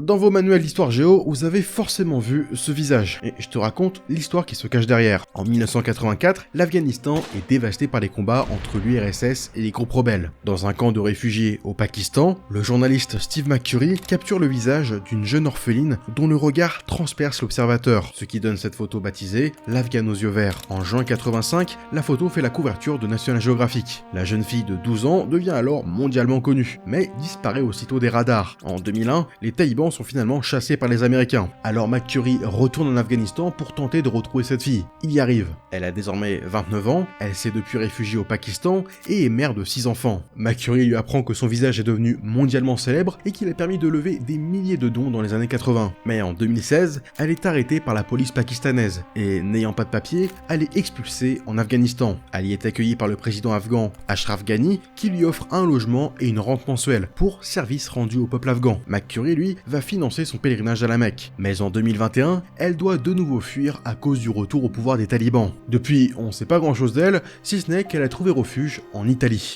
Dans vos manuels d'histoire géo, vous avez forcément vu ce visage, et je te raconte l'histoire qui se cache derrière. En 1984, l'Afghanistan est dévasté par les combats entre l'URSS et les groupes rebelles. Dans un camp de réfugiés au Pakistan, le journaliste Steve McCurry capture le visage d'une jeune orpheline dont le regard transperce l'observateur, ce qui donne cette photo baptisée l'Afghane aux yeux verts. En juin 85, la photo fait la couverture de National Geographic. La jeune fille de 12 ans devient alors mondialement connue, mais disparaît aussitôt des radars. En 2001, les talibans sont finalement chassés par les Américains. Alors McCurry retourne en Afghanistan pour tenter de retrouver cette fille. Il y arrive. Elle a désormais 29 ans, elle s'est depuis réfugiée au Pakistan et est mère de 6 enfants. McCurry lui apprend que son visage est devenu mondialement célèbre et qu'il a permis de lever des milliers de dons dans les années 80. Mais en 2016, elle est arrêtée par la police pakistanaise et, n'ayant pas de papier, elle est expulsée en Afghanistan. Elle y est accueillie par le président afghan Ashraf Ghani qui lui offre un logement et une rente mensuelle pour service rendu au peuple afghan. McCurry, lui, va financer son pèlerinage à la Mecque. Mais en 2021, elle doit de nouveau fuir à cause du retour au pouvoir des talibans. Depuis, on sait pas grand chose d'elle, si ce n'est qu'elle a trouvé refuge en Italie.